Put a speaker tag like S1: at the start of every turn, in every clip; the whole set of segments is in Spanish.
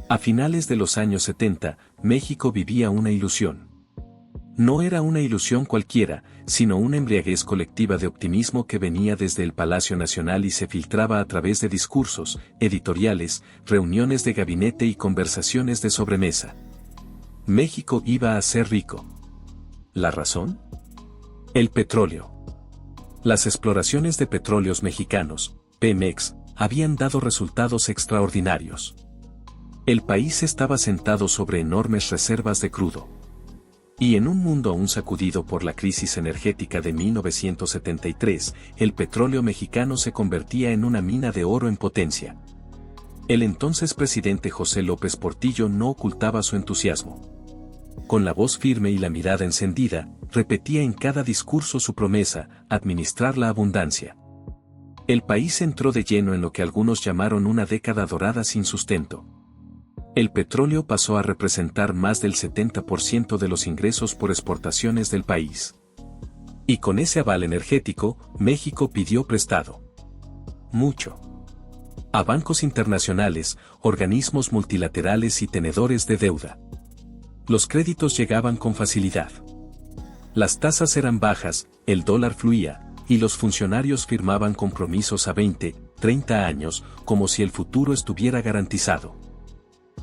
S1: A finales de los años 70, México vivía una ilusión. No era una ilusión cualquiera, sino una embriaguez colectiva de optimismo que venía desde el Palacio Nacional y se filtraba a través de discursos, editoriales, reuniones de gabinete y conversaciones de sobremesa. México iba a ser rico. ¿La razón? El petróleo. Las exploraciones de petróleos mexicanos, Pemex, habían dado resultados extraordinarios. El país estaba sentado sobre enormes reservas de crudo. Y en un mundo aún sacudido por la crisis energética de 1973, el petróleo mexicano se convertía en una mina de oro en potencia. El entonces presidente José López Portillo no ocultaba su entusiasmo. Con la voz firme y la mirada encendida, repetía en cada discurso su promesa: administrar la abundancia. El país entró de lleno en lo que algunos llamaron una década dorada sin sustento. El petróleo pasó a representar más del 70% de los ingresos por exportaciones del país. Y con ese aval energético, México pidió prestado. Mucho. A bancos internacionales, organismos multilaterales y tenedores de deuda. Los créditos llegaban con facilidad. Las tasas eran bajas, el dólar fluía, y los funcionarios firmaban compromisos a 20, 30 años, como si el futuro estuviera garantizado.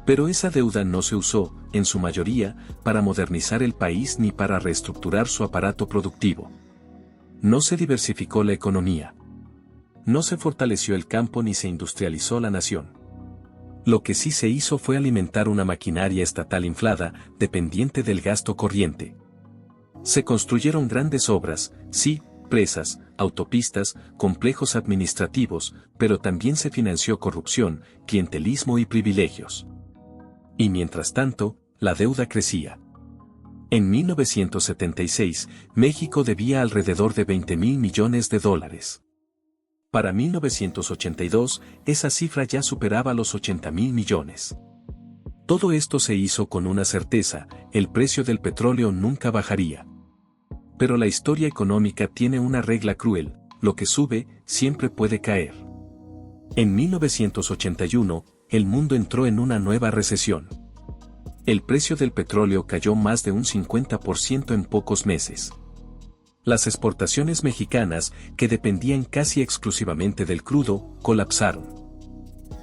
S1: Pero esa deuda no se usó, en su mayoría, para modernizar el país ni para reestructurar su aparato productivo. No se diversificó la economía. No se fortaleció el campo ni se industrializó la nación. Lo que sí se hizo fue alimentar una maquinaria estatal inflada, dependiente del gasto corriente. Se construyeron grandes obras, sí, presas, autopistas, complejos administrativos, pero también se financió corrupción, clientelismo y privilegios. Y mientras tanto, la deuda crecía. En 1976, México debía alrededor de $20,000 millones. Para 1982, esa cifra ya superaba los $80,000 millones. Todo esto se hizo con una certeza: el precio del petróleo nunca bajaría. Pero la historia económica tiene una regla cruel: lo que sube, siempre puede caer. En 1981, el mundo entró en una nueva recesión. El precio del petróleo cayó más de un 50% en pocos meses. Las exportaciones mexicanas, que dependían casi exclusivamente del crudo, colapsaron.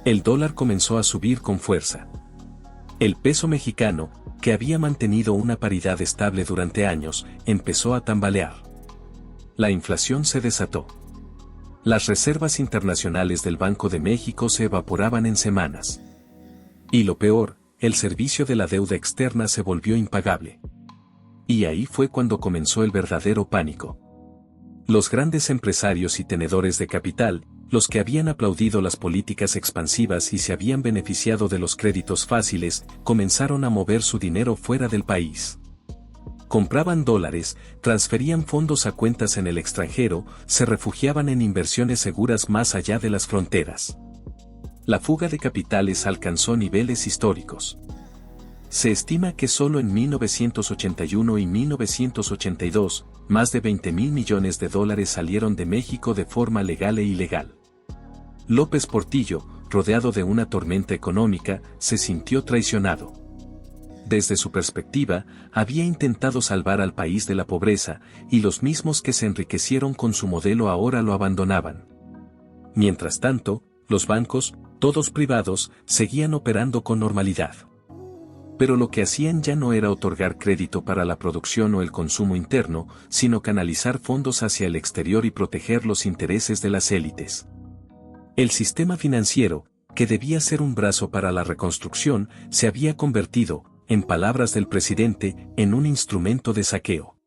S1: El dólar comenzó a subir con fuerza. El peso mexicano, que había mantenido una paridad estable durante años, empezó a tambalear. La inflación se desató. Las reservas internacionales del Banco de México se evaporaban en semanas. Y lo peor, el servicio de la deuda externa se volvió impagable. Y ahí fue cuando comenzó el verdadero pánico. Los grandes empresarios y tenedores de capital, los que habían aplaudido las políticas expansivas y se habían beneficiado de los créditos fáciles, comenzaron a mover su dinero fuera del país. Compraban dólares, transferían fondos a cuentas en el extranjero, se refugiaban en inversiones seguras más allá de las fronteras. La fuga de capitales alcanzó niveles históricos. Se estima que solo en 1981 y 1982, más de $20,000 millones salieron de México de forma legal e ilegal. López Portillo, rodeado de una tormenta económica, se sintió traicionado. Desde su perspectiva, había intentado salvar al país de la pobreza, y los mismos que se enriquecieron con su modelo ahora lo abandonaban. Mientras tanto, los bancos, todos privados, seguían operando con normalidad. Pero lo que hacían ya no era otorgar crédito para la producción o el consumo interno, sino canalizar fondos hacia el exterior y proteger los intereses de las élites. El sistema financiero, que debía ser un brazo para la reconstrucción, se había convertido, en palabras del presidente, en un instrumento de saqueo.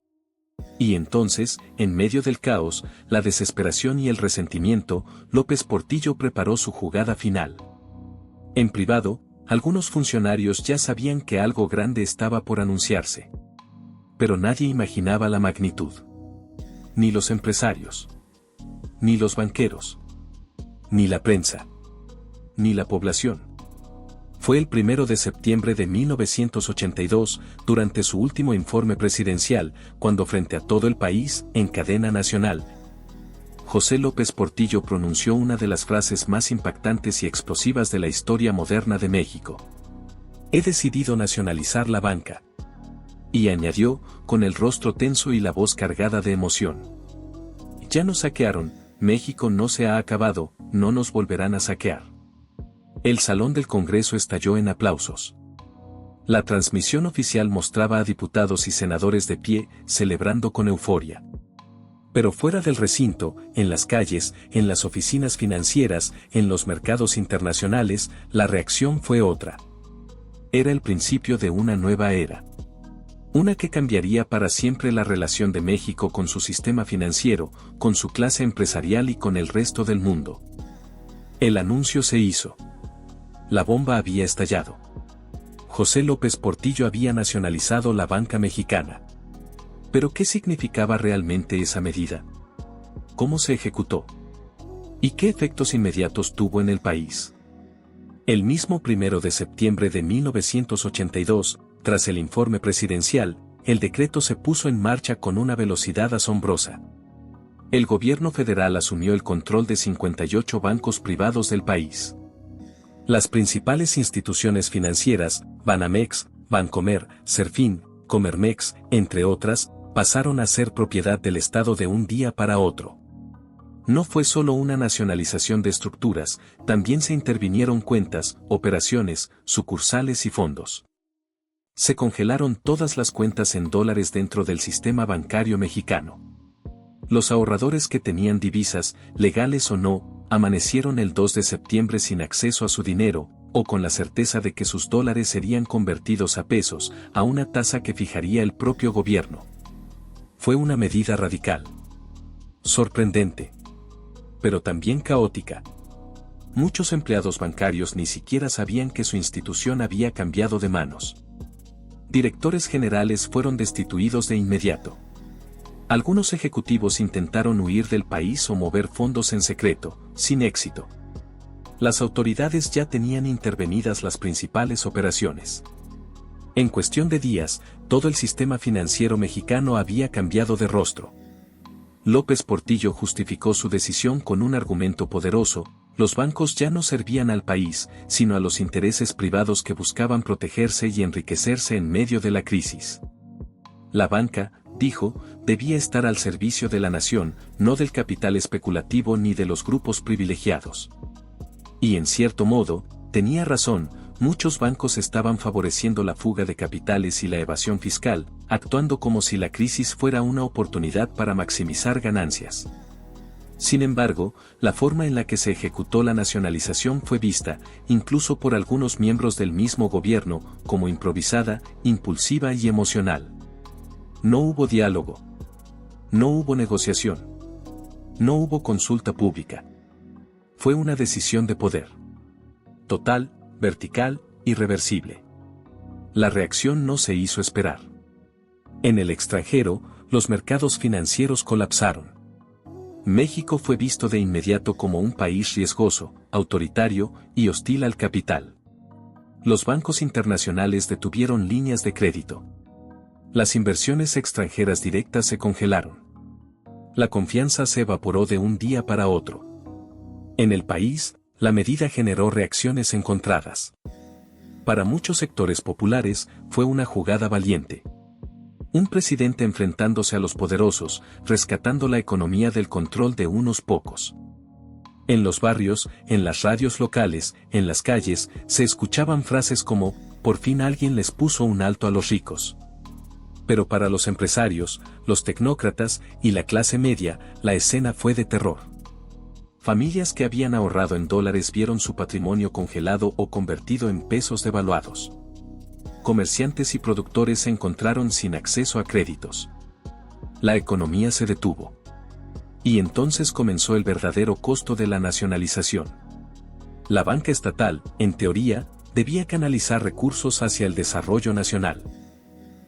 S1: Y entonces, en medio del caos, la desesperación y el resentimiento, López Portillo preparó su jugada final. En privado, algunos funcionarios ya sabían que algo grande estaba por anunciarse. Pero nadie imaginaba la magnitud. Ni los empresarios. Ni los banqueros. Ni la prensa. Ni la población. Fue el 1 de septiembre de 1982, durante su último informe presidencial, cuando frente a todo el país, en cadena nacional, José López Portillo pronunció una de las frases más impactantes y explosivas de la historia moderna de México. He decidido nacionalizar la banca. Y añadió, con el rostro tenso y la voz cargada de emoción. Ya nos saquearon, México no se ha acabado, no nos volverán a saquear. El salón del Congreso estalló en aplausos. La transmisión oficial mostraba a diputados y senadores de pie, celebrando con euforia. Pero fuera del recinto, en las calles, en las oficinas financieras, en los mercados internacionales, la reacción fue otra. Era el principio de una nueva era. Una que cambiaría para siempre la relación de México con su sistema financiero, con su clase empresarial y con el resto del mundo. El anuncio se hizo. La bomba había estallado. José López Portillo había nacionalizado la banca mexicana. ¿Pero qué significaba realmente esa medida? ¿Cómo se ejecutó? ¿Y qué efectos inmediatos tuvo en el país? El mismo 1 de septiembre de 1982, tras el informe presidencial, el decreto se puso en marcha con una velocidad asombrosa. El gobierno federal asumió el control de 58 bancos privados del país. Las principales instituciones financieras, Banamex, Bancomer, Serfín, Comermex, entre otras, pasaron a ser propiedad del Estado de un día para otro. No fue solo una nacionalización de estructuras, también se intervinieron cuentas, operaciones, sucursales y fondos. Se congelaron todas las cuentas en dólares dentro del sistema bancario mexicano. Los ahorradores que tenían divisas, legales o no, amanecieron el 2 de septiembre sin acceso a su dinero, o con la certeza de que sus dólares serían convertidos a pesos, a una tasa que fijaría el propio gobierno. Fue una medida radical. Sorprendente. Pero también caótica. Muchos empleados bancarios ni siquiera sabían que su institución había cambiado de manos. Directores generales fueron destituidos de inmediato. Algunos ejecutivos intentaron huir del país o mover fondos en secreto, sin éxito. Las autoridades ya tenían intervenidas las principales operaciones. En cuestión de días, todo el sistema financiero mexicano había cambiado de rostro. López Portillo justificó su decisión con un argumento poderoso: los bancos ya no servían al país, sino a los intereses privados que buscaban protegerse y enriquecerse en medio de la crisis. La banca, dijo, debía estar al servicio de la nación, no del capital especulativo ni de los grupos privilegiados. Y en cierto modo, tenía razón. Muchos bancos estaban favoreciendo la fuga de capitales y la evasión fiscal, actuando como si la crisis fuera una oportunidad para maximizar ganancias. Sin embargo, la forma en la que se ejecutó la nacionalización fue vista, incluso por algunos miembros del mismo gobierno, como improvisada, impulsiva y emocional. No hubo diálogo. No hubo negociación. No hubo consulta pública. Fue una decisión de poder. Total, vertical, irreversible. La reacción no se hizo esperar. En el extranjero, los mercados financieros colapsaron. México fue visto de inmediato como un país riesgoso, autoritario y hostil al capital. Los bancos internacionales detuvieron líneas de crédito. Las inversiones extranjeras directas se congelaron. La confianza se evaporó de un día para otro. En el país, la medida generó reacciones encontradas. Para muchos sectores populares, fue una jugada valiente. Un presidente enfrentándose a los poderosos, rescatando la economía del control de unos pocos. En los barrios, en las radios locales, en las calles, se escuchaban frases como: por fin alguien les puso un alto a los ricos. Pero para los empresarios, los tecnócratas y la clase media, la escena fue de terror. Familias que habían ahorrado en dólares vieron su patrimonio congelado o convertido en pesos devaluados. Comerciantes y productores se encontraron sin acceso a créditos. La economía se detuvo. Y entonces comenzó el verdadero costo de la nacionalización. La banca estatal, en teoría, debía canalizar recursos hacia el desarrollo nacional.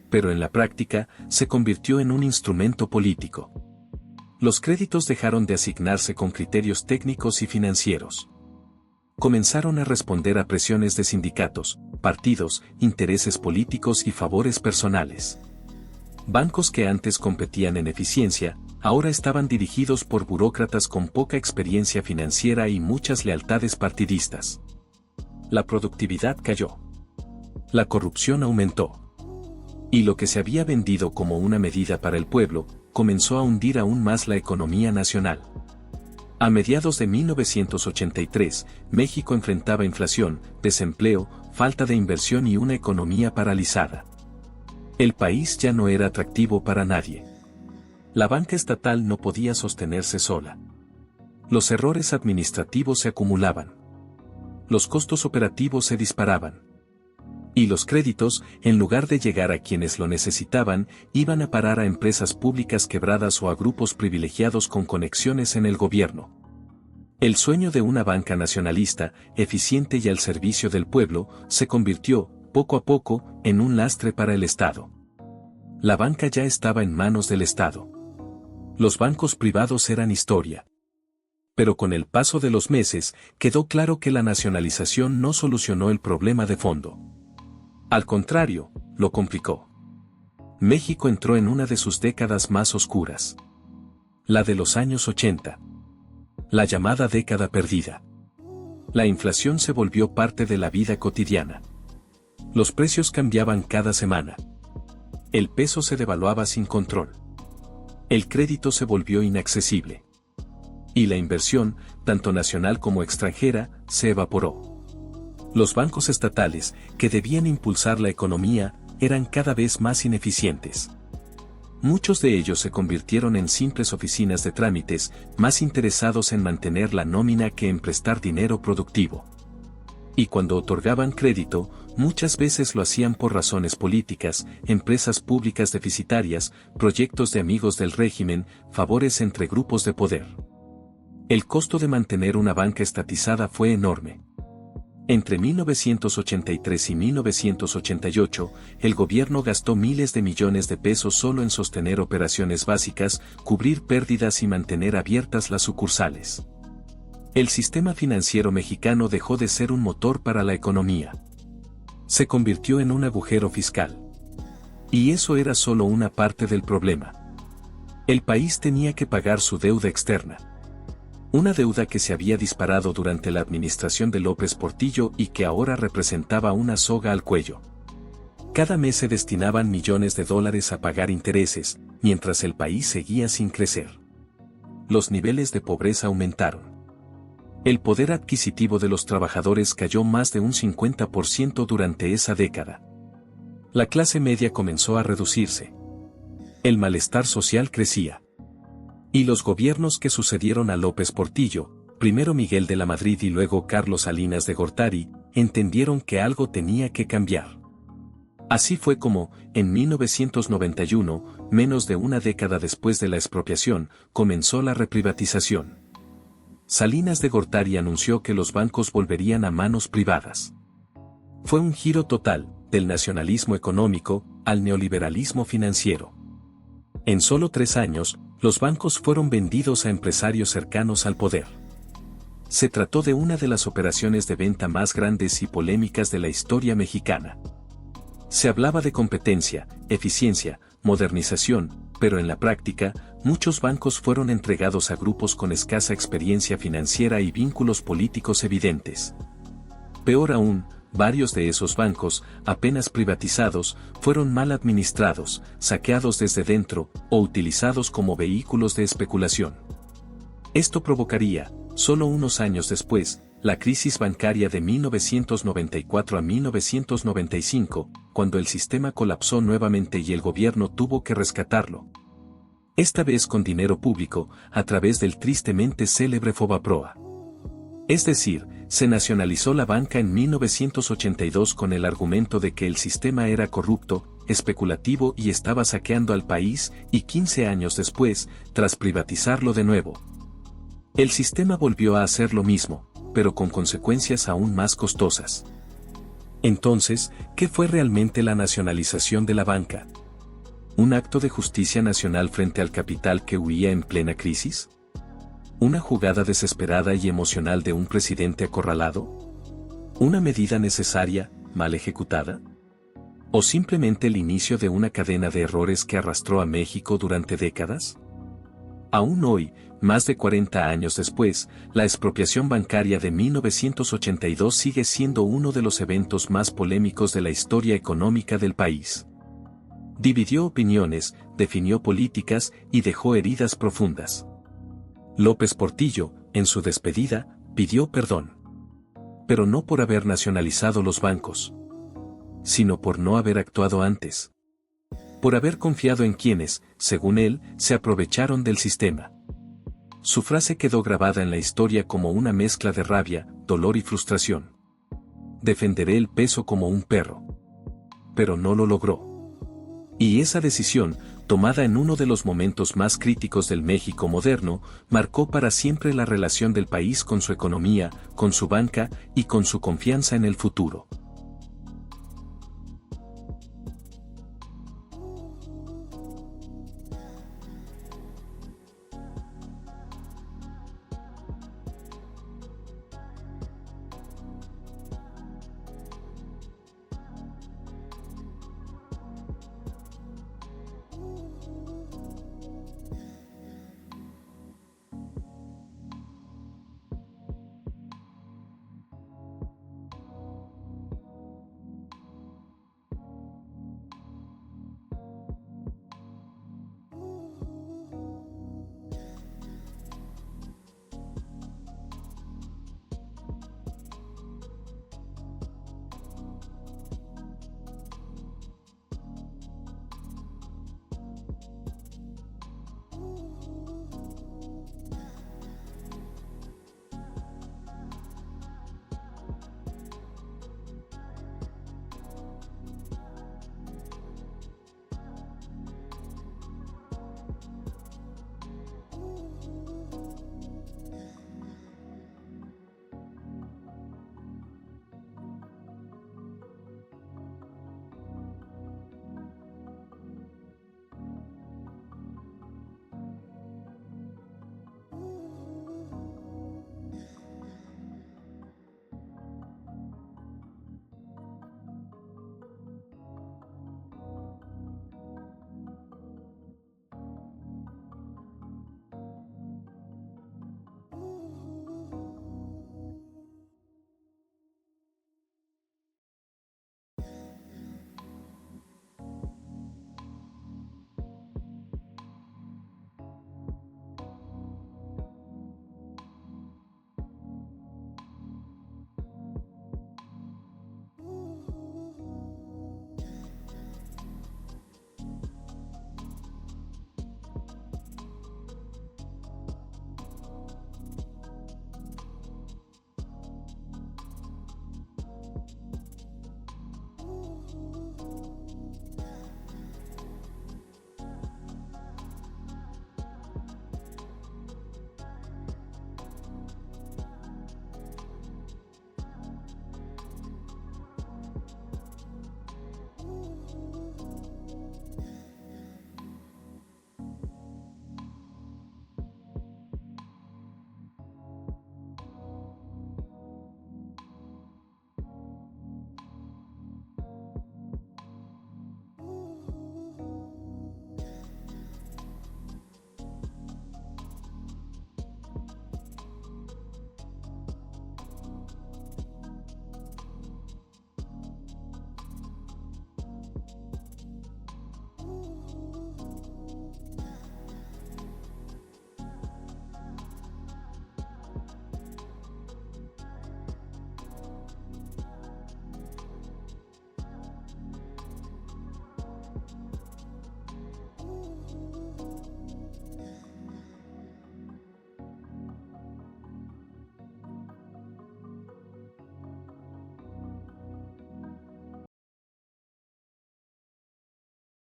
S1: Pero en la práctica, se convirtió en un instrumento político. Los créditos dejaron de asignarse con criterios técnicos y financieros. Comenzaron a responder a presiones de sindicatos, partidos, intereses políticos y favores personales. Bancos que antes competían en eficiencia, ahora estaban dirigidos por burócratas con poca experiencia financiera y muchas lealtades partidistas. La productividad cayó. La corrupción aumentó. Y lo que se había vendido como una medida para el pueblo, comenzó a hundir aún más la economía nacional. A mediados de 1983, México enfrentaba inflación, desempleo, falta de inversión y una economía paralizada. El país ya no era atractivo para nadie. La banca estatal no podía sostenerse sola. Los errores administrativos se acumulaban. Los costos operativos se disparaban. Y los créditos, en lugar de llegar a quienes lo necesitaban, iban a parar a empresas públicas quebradas o a grupos privilegiados con conexiones en el gobierno. El sueño de una banca nacionalista, eficiente y al servicio del pueblo, se convirtió, poco a poco, en un lastre para el Estado. La banca ya estaba en manos del Estado. Los bancos privados eran historia. Pero con el paso de los meses, quedó claro que la nacionalización no solucionó el problema de fondo. Al contrario, lo complicó. México entró en una de sus décadas más oscuras. La de los años 80. La llamada década perdida. La inflación se volvió parte de la vida cotidiana. Los precios cambiaban cada semana. El peso se devaluaba sin control. El crédito se volvió inaccesible. Y la inversión, tanto nacional como extranjera, se evaporó. Los bancos estatales, que debían impulsar la economía, eran cada vez más ineficientes. Muchos de ellos se convirtieron en simples oficinas de trámites, más interesados en mantener la nómina que en prestar dinero productivo. Y cuando otorgaban crédito, muchas veces lo hacían por razones políticas, empresas públicas deficitarias, proyectos de amigos del régimen, favores entre grupos de poder. El costo de mantener una banca estatizada fue enorme. Entre 1983 y 1988, el gobierno gastó miles de millones de pesos solo en sostener operaciones básicas, cubrir pérdidas y mantener abiertas las sucursales. El sistema financiero mexicano dejó de ser un motor para la economía. Se convirtió en un agujero fiscal. Y eso era solo una parte del problema. El país tenía que pagar su deuda externa. Una deuda que se había disparado durante la administración de López Portillo y que ahora representaba una soga al cuello. Cada mes se destinaban millones de dólares a pagar intereses, mientras el país seguía sin crecer. Los niveles de pobreza aumentaron. El poder adquisitivo de los trabajadores cayó más de un 50% durante esa década. La clase media comenzó a reducirse. El malestar social crecía. Y los gobiernos que sucedieron a López Portillo, primero Miguel de la Madrid y luego Carlos Salinas de Gortari, entendieron que algo tenía que cambiar. Así fue como, en 1991, menos de una década después de la expropiación, comenzó la reprivatización. Salinas de Gortari anunció que los bancos volverían a manos privadas. Fue un giro total, del nacionalismo económico, al neoliberalismo financiero. En solo 3 años, los bancos fueron vendidos a empresarios cercanos al poder. Se trató de una de las operaciones de venta más grandes y polémicas de la historia mexicana. Se hablaba de competencia, eficiencia, modernización, pero en la práctica, muchos bancos fueron entregados a grupos con escasa experiencia financiera y vínculos políticos evidentes. Peor aún, varios de esos bancos, apenas privatizados, fueron mal administrados, saqueados desde dentro, o utilizados como vehículos de especulación. Esto provocaría, solo unos años después, la crisis bancaria de 1994 a 1995, cuando el sistema colapsó nuevamente y el gobierno tuvo que rescatarlo. Esta vez con dinero público, a través del tristemente célebre Fobaproa. Es decir, se nacionalizó la banca en 1982 con el argumento de que el sistema era corrupto, especulativo y estaba saqueando al país, y 15 años después, tras privatizarlo de nuevo. El sistema volvió a hacer lo mismo, pero con consecuencias aún más costosas. Entonces, ¿qué fue realmente la nacionalización de la banca? ¿Un acto de justicia nacional frente al capital que huía en plena crisis? ¿Una jugada desesperada y emocional de un presidente acorralado? ¿Una medida necesaria, mal ejecutada? ¿O simplemente el inicio de una cadena de errores que arrastró a México durante décadas? Aún hoy, más de 40 años después, la expropiación bancaria de 1982 sigue siendo uno de los eventos más polémicos de la historia económica del país. Dividió opiniones, definió políticas y dejó heridas profundas. López Portillo, en su despedida, pidió perdón. Pero no por haber nacionalizado los bancos, sino por no haber actuado antes. Por haber confiado en quienes, según él, se aprovecharon del sistema. Su frase quedó grabada en la historia como una mezcla de rabia, dolor y frustración. Defenderé el peso como un perro. Pero no lo logró. Y esa decisión, tomada en uno de los momentos más críticos del México moderno, marcó para siempre la relación del país con su economía, con su banca y con su confianza en el futuro.